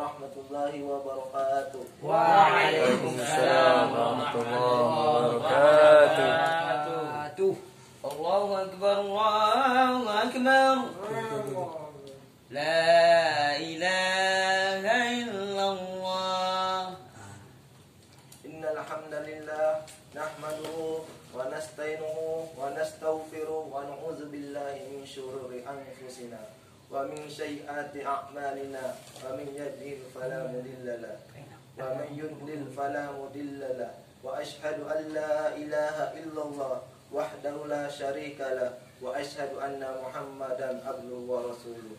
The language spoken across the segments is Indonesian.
warahmatullahi wabarakatuh. Waalaikumsalam warahmatullahi wabarakatuh. Allahu akbar, Allahu akbar. La ilaha illallah. Innal hamdalillah nahmaduhu wa nasta'inuhu wa nastaghfiruh wa na'udzu billahi min syururi anfusina wa min sayyiati a'malina. Wa man yahdihil fala mudilla lahu wa man yudlil fala mudilla lahu. Wa asyhadu an la ilaha illallah wahdahu la syarika lahu wa asyhadu anna Muhammadan abduhu wa rasuluh.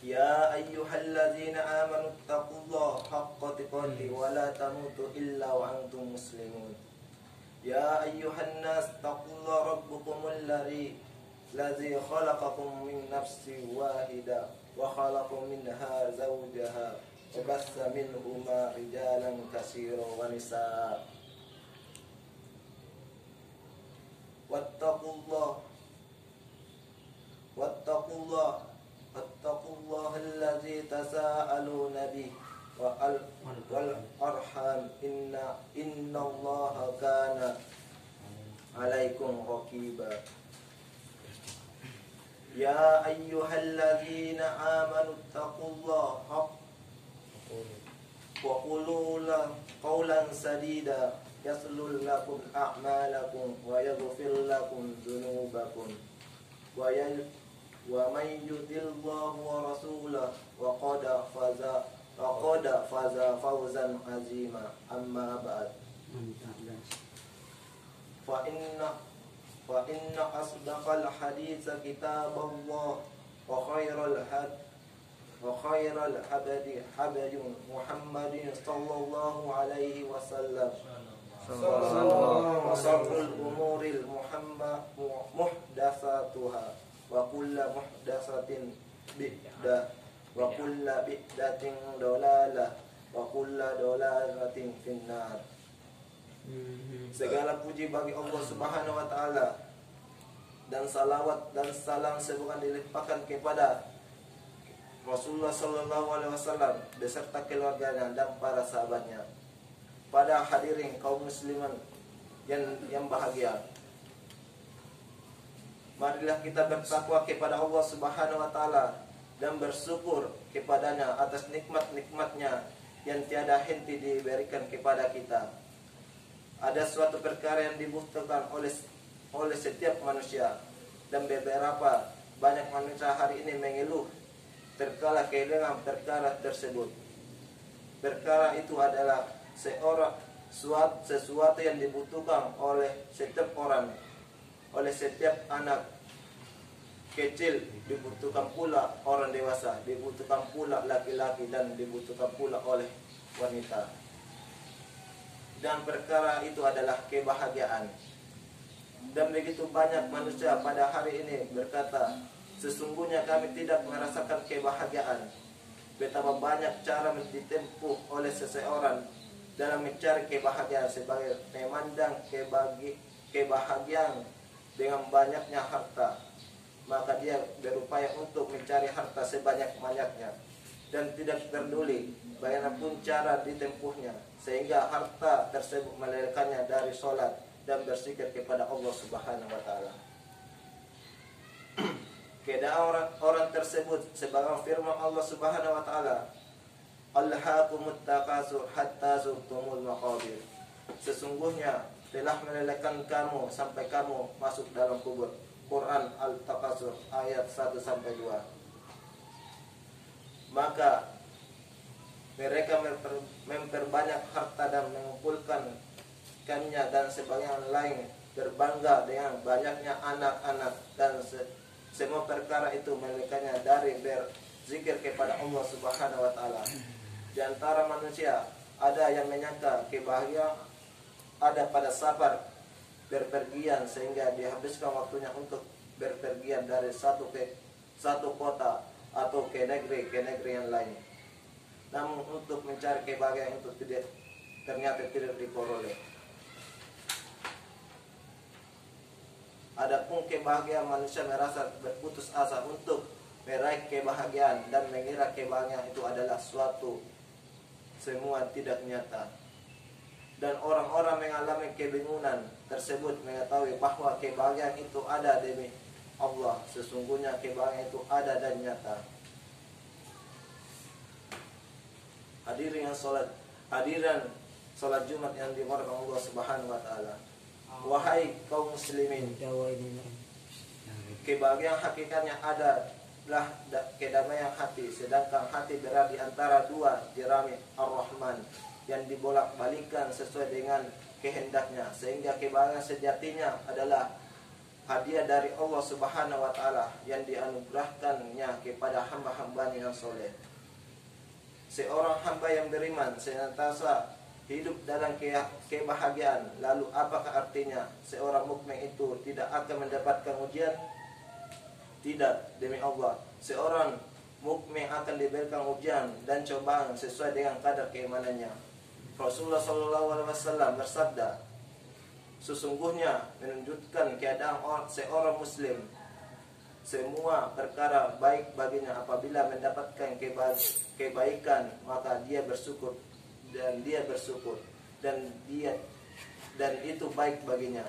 Ya ayyuhalladzina amanu taqullaha haqqa tuqatih wa la tamutu illa wa antum muslimun. Ya ayyuhan nas taqullaha rabbukumul ladzi khalaqakum min nafsin wahidah wa khalaqa minha zawjaha wa bassa minhuma rijalan katsiran wa nisaa. Wattaqullaha allazi tasaaluna bihi wal arham innallaha kana 'alaikum raqiba. Ya ayyuhalladzina amanu taqullaha wa qulu qawlan sadida yaslul lakum a'malakum wa yaghfir lakum dhunubakum wa may yuti'illahu wa rasulahu faqad faza fawzan azima. Amma ba'd. Fa inna asdaqal hadits kitabullah wa khairal hadi Muhammadin sallallahu alaihi wasallam wa sharrul umuril muhdatsatuha wa kullu muhdatsatin bid'ah wa kullu bid'atin dalalah wa kullu dalalatin finnar. Segala puji bagi Allah Subhanahu wa taala, dan salawat dan salam semoga dilimpahkan kepada Rasulullah sallallahu alaihi wasallam beserta keluarganya dan para sahabatnya. Pada hadirin kaum muslimin yang bahagia, marilah kita bertakwa kepada Allah Subhanahu wa taala dan bersyukur kepadanya atas nikmat-nikmatnya yang tiada henti diberikan kepada kita. Ada suatu perkara yang dibutuhkan oleh setiap manusia, dan beberapa banyak manusia hari ini mengeluh terkala kehilangan perkara tersebut. Perkara itu adalah sesuatu yang dibutuhkan oleh setiap orang, oleh setiap anak kecil, dibutuhkan pula orang dewasa, dibutuhkan pula laki-laki, dan dibutuhkan pula oleh wanita. Dan perkara itu adalah kebahagiaan. Dan begitu banyak manusia pada hari ini berkata, sesungguhnya kami tidak merasakan kebahagiaan. Betapa banyak cara ditempuh oleh seseorang dalam mencari kebahagiaan, sebagai memandang kebahagiaan dengan banyaknya harta. Maka dia berupaya untuk mencari harta sebanyak-banyaknya dan tidak peduli bagaimanapun cara ditempuhnya, sehingga harta tersebut melarikannya dari sholat dan berzikir kepada Allah Subhanahu wa taala. Keadaan orang tersebut sebagai firman Allah Subhanahu wa taala, "Alhaakumut takatsur hatta zurtumul maqabir." Sesungguhnya telah melelahkan kamu sampai kamu masuk dalam kubur. Quran Al-Takatsur ayat 1 sampai 2. Maka mereka memperbanyak harta dan mengumpulkannya, dan sebagian lain berbangga dengan banyaknya anak-anak, dan semua perkara itu melarikannya dari berzikir kepada Allah Subhanahu wa taala. Di antara manusia ada yang menyangka kebahagiaan ada pada sabar berpergian, sehingga dihabiskan waktunya untuk berpergian dari satu kota atau ke negeri yang lain. Namun untuk mencari kebahagiaan itu ternyata tidak diperoleh. Adapun kebahagiaan manusia merasa berputus asa untuk meraih kebahagiaan dan mengira kebahagiaan itu adalah suatu semua tidak nyata. Dan orang-orang mengalami kebingungan tersebut mengetahui bahwa kebahagiaan itu ada demi Allah. Sesungguhnya kebahagiaan itu ada dan nyata. Hadirin salat Jumat yang dimuliakan Allah Subhanahu wa taala. Wahai kaum muslimin, kebahagiaan hakikatnya adalah kedamaian hati, sedangkan hati berada di antara dua jerami Ar-Rahman yang dibolak-balikan sesuai dengan kehendaknya, sehingga kebahagiaan sejatinya adalah hadiah dari Allah Subhanahu wa taala yang dianugerahkannya kepada hamba-hambanya yang soleh. Seorang hamba yang beriman senantiasa hidup dalam kebahagiaan. Lalu apakah artinya seorang mukmin itu tidak akan mendapatkan ujian? Tidak, demi Allah. Seorang mukmin akan diberikan ujian dan cobaan sesuai dengan kadar keimanannya. Rasulullah SAW bersabda, sesungguhnya menunjukkan keadaan seorang muslim, semua perkara baik baginya apabila mendapatkan kebaikan, maka dia bersyukur dan itu baik baginya.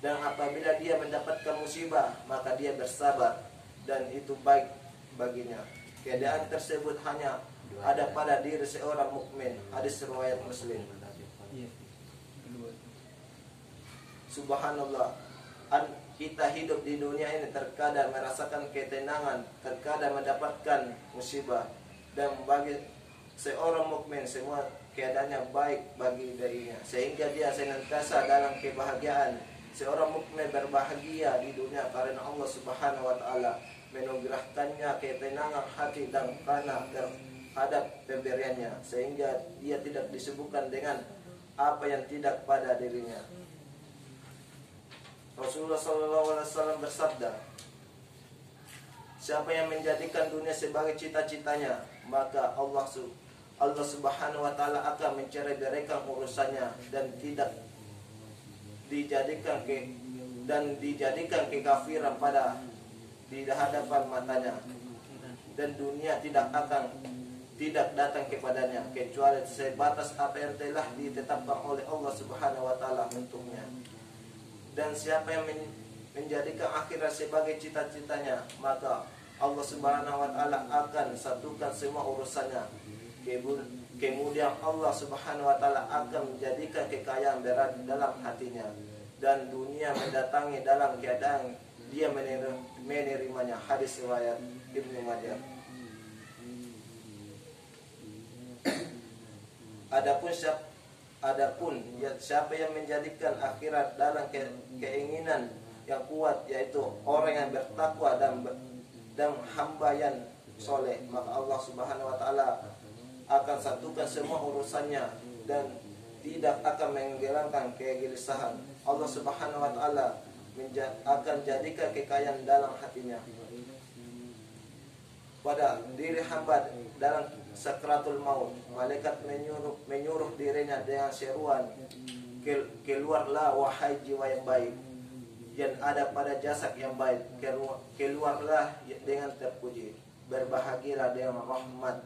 Dan apabila dia mendapatkan musibah, maka dia bersabar dan itu baik baginya. Keadaan tersebut hanya ada pada diri seorang mukmin. Hadis riwayat Muslim. Subhanallah, kita hidup di dunia ini terkadang merasakan ketenangan, terkadang mendapatkan musibah, dan bagi seorang mukmin semua keadaannya baik bagi dirinya, sehingga dia senantiasa dalam kebahagiaan. Seorang mukmin berbahagia di dunia karena Allah Subhanahu wa taala menugerahkannya ketenangan hati dan karena terhadap pemberiannya, sehingga dia tidak disibukkan dengan apa yang tidak pada dirinya. Rasulullah SAW bersabda, siapa yang menjadikan dunia sebagai cita-citanya, maka Allah Subhanahu wa taala akan mencerai-beraikan urusannya dan tidak dijadikan kekafiran pada di hadapan matanya, dan dunia tidak datang kepadanya kecuali sebatas apa yang telah ditetapkan oleh Allah Subhanahu wa taala untuknya. Dan siapa yang menjadikan akhirat sebagai cita-citanya, maka Allah Subhanahu wa taala akan satukan semua urusannya. Kemudian Allah Subhanahu wa taala akan menjadikan kekayaan berada dalam hatinya, dan dunia mendatangi dalam keadaan dia menerimanya. Hadis riwayat Ibnu Majah. Adapun siapa yang menjadikan akhirat dalam keinginan yang kuat, yaitu orang yang bertakwa dan hamba yang soleh, maka Allah Subhanahu wa taala akan satukan semua urusannya dan tidak akan menghilangkan kegelisahan. Allah Subhanahu wa taala akan jadikan kekayaan dalam hatinya. Pada diri hamba dalam sakratul maut, malaikat menyuruh dirinya dengan seruan, keluarlah wahai jiwa yang baik yang ada pada jasad yang baik, keluarlah dengan terpuji, berbahagialah dengan rahmat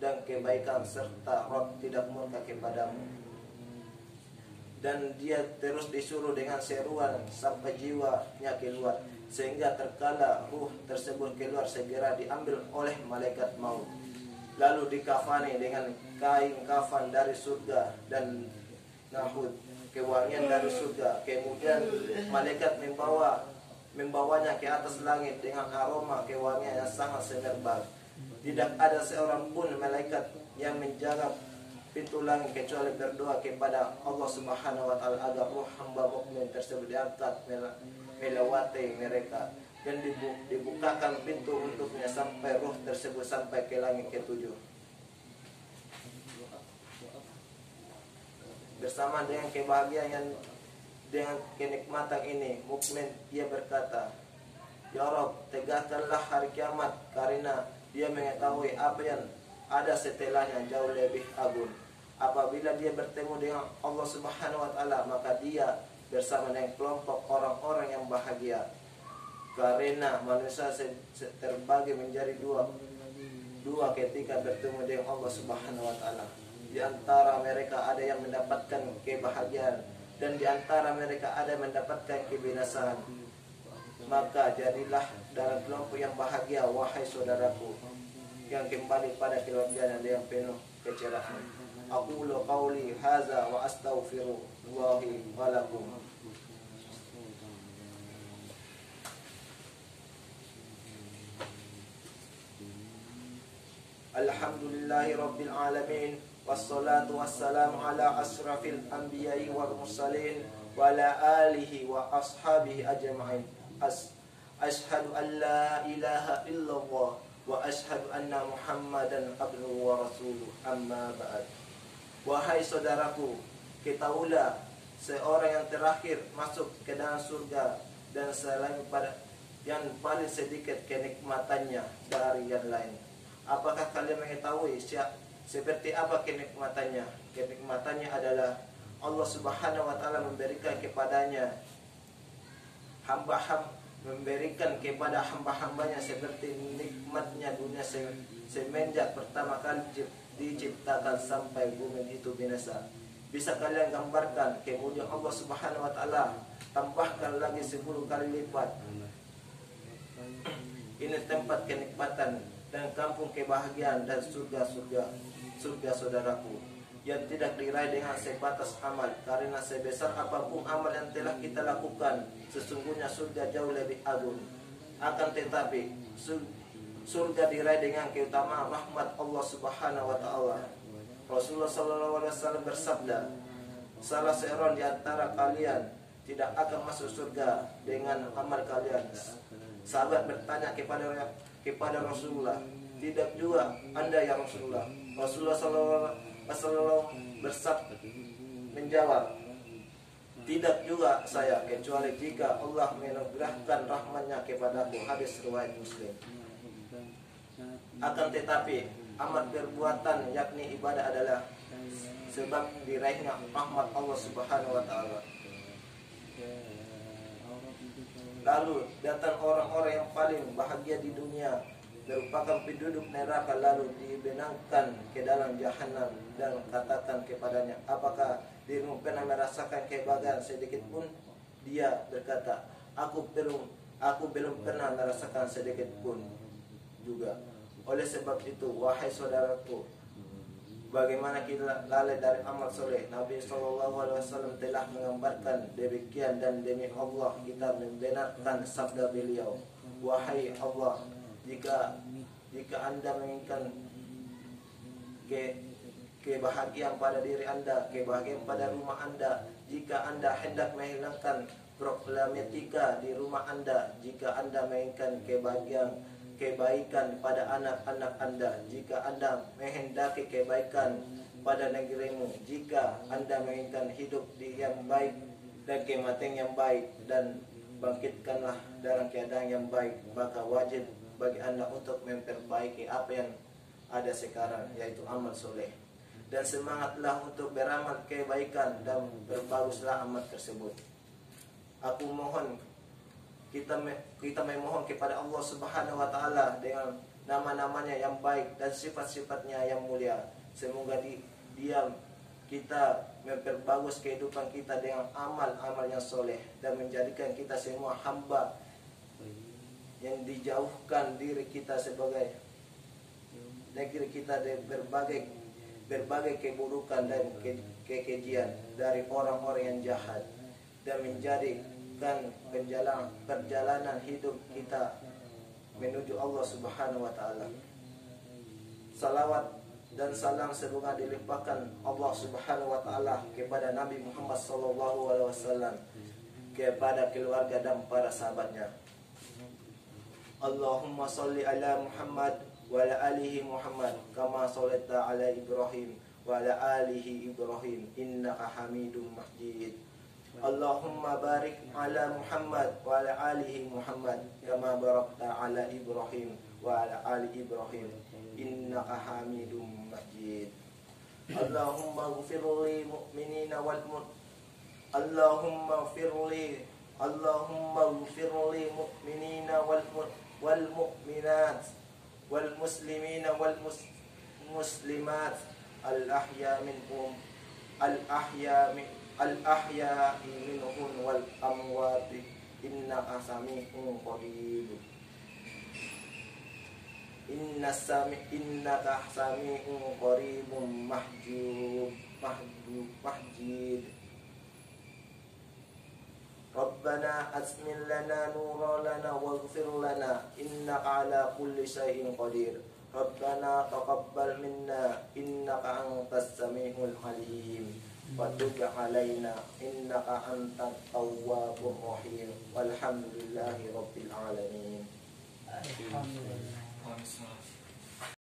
dan kebaikan serta Rabb tidak murka kepadamu. Dan dia terus disuruh dengan seruan sampai jiwanya keluar, sehingga terkala ruh tersebut keluar segera diambil oleh malaikat maut, lalu dikafani dengan kain kafan dari surga dan nahud, kewangian dari surga. Kemudian malaikat membawanya ke atas langit dengan aroma kewangian yang sangat semerbak. Tidak ada seorang pun malaikat yang menjaga pintu langit kecuali berdoa kepada Allah Subhanahu wa taala agar ruh hamba mukmin tersebut diangkat melewati mereka, dan dibukakan pintu untuknya sampai ruh tersebut sampai ke langit ketujuh. Bersama dengan kebahagiaan dengan kenikmatan ini, mukmin dia berkata, ya Rabb, tegakkanlah hari kiamat, karena dia mengetahui apa yang ada setelahnya jauh lebih agung. Apabila dia bertemu dengan Allah Subhanahu wa taala, maka dia bersama dengan kelompok orang-orang yang bahagia. Karena manusia terbagi menjadi dua ketika bertemu dengan Allah Subhanahu wa taala. Di antara mereka ada yang mendapatkan kebahagiaan dan di antara mereka ada yang mendapatkan kebinasaan. Maka jadilah dalam kelompok yang bahagia, wahai saudaraku, yang kembali pada keluarganya yang penuh kecerahan. Aqulu qawli hadza wa astaghfirullahi wa lakum. Alhamdulillahi rabbil alamin, wassalatu wassalamu ala asrafil anbiya'i wal mursalin wa ala alihi wa ashabihi ajma'in. Ashhadu an la ilaha illallah wa ashhadu anna Muhammadan abduhu wa rasuluh, amma ba'd. Wahai saudaraku, ketahuilah seorang yang terakhir masuk ke dalam surga dan selain pada yang paling sedikit kenikmatannya dari yang lain. Apakah kalian mengetahui seperti apa kenikmatannya? Kenikmatannya adalah Allah Subhanahu wa taala memberikan kepadanya memberikan kepada hamba-hambanya seperti nikmatnya dunia semenjak pertama kali diciptakan sampai bumi itu binasa. Bisa kalian gambarkan, kemudian Allah Subhanahu wa taala tambahkan lagi 10 kali lipat. Ini tempat kenikmatan dan kampung kebahagiaan dan surga saudaraku, yang tidak diraih dengan sebatas amal, karena sebesar apapun amal yang telah kita lakukan, sesungguhnya surga jauh lebih agung. Akan tetapi surga diraih dengan keutamaan rahmat Allah Subhanahu wa taala. Rasulullah sallallahu alaihi wasallam bersabda, salah seorang di antara kalian tidak akan masuk surga dengan amal kalian. Sahabat bertanya kepada Rasulullah, tidak juga Anda ya Rasulullah? Rasulullah sallallahu bersabda menjawab, tidak juga saya, kecuali jika Allah menganugerahkan rahmatnya kepadaku. Hadis riwayat Muslim. Akan tetapi amal perbuatan yakni ibadah adalah sebab diraihnya rahmat Allah Subhanahu wa taala. Lalu datang orang-orang yang paling bahagia di dunia, merupakan penduduk neraka, lalu dibenangkan ke dalam jahanam dan katakan kepadanya, apakah dirimu pernah merasakan kebahagiaan sedikit pun? Dia berkata, aku belum pernah merasakan sedikit pun juga. Oleh sebab itu, wahai saudaraku, bagaimana kita lalai dari amal soleh? Nabi SAW telah menggambarkan demikian, dan demi Allah kita membenarkan sabda beliau, wahai Allah, jika Anda menginginkan kebahagiaan pada diri Anda, kebahagiaan pada rumah Anda, jika Anda hendak menghilangkan problematika di rumah Anda, jika Anda menginginkan kebaikan pada anak-anak Anda, jika Anda menghendaki kebaikan pada negerimu, jika Anda menginginkan hidup yang baik dan kematian yang baik, dan bangkitkanlah dalam keadaan yang baik, maka wajib bagi Anda untuk memperbaiki apa yang ada sekarang, yaitu amal soleh. Dan semangatlah untuk beramal kebaikan dan berbaguslah amal tersebut. Aku mohon, kita memohon kepada Allah Subhanahu wa taala dengan nama-namanya yang baik dan sifat-sifatnya yang mulia. Semoga kita memperbagus kehidupan kita dengan amal-amal yang soleh, dan menjadikan kita semua hamba yang dijauhkan diri kita sebagai negeri kita dari berbagai keburukan dan kekejian dari orang-orang yang jahat, dan menjadikan perjalanan hidup kita menuju Allah Subhanahu wa taala. Salawat dan salam semoga dilimpahkan Allah Subhanahu wa taala kepada Nabi Muhammad sallallahu alaihi wasallam, kepada keluarga dan para sahabatnya. Allahumma salli ala Muhammad wa ala alihi Muhammad kama shallaita ala Ibrahim wa ala alihi Ibrahim innaka Hamidum Majid. Allahumma barik ala Muhammad wa ala alihi Muhammad kama barakta ala Ibrahim wa ala ali Ibrahim innaka Hamidum Majid. Allahumma ighfir li mu'minina wal Allahumma ighfir li Allahumma ighfir lil mu'minina wal mu'minat wal muslimina wal muslimat al ahya minhum wal amwat innaka sami'un qarib. Innaka sami'un qaribun mahjid. Rabbana asmin lana nurana waghfir lana innaka ala kulli syai'in qadir. Rabbana taqabbal minna innaka antas samiul alim wa tub alaina innaka antat tawwabur rahim. Walhamdulillahi rabbil alamin. Alhamdulillah. Alhamdulillah.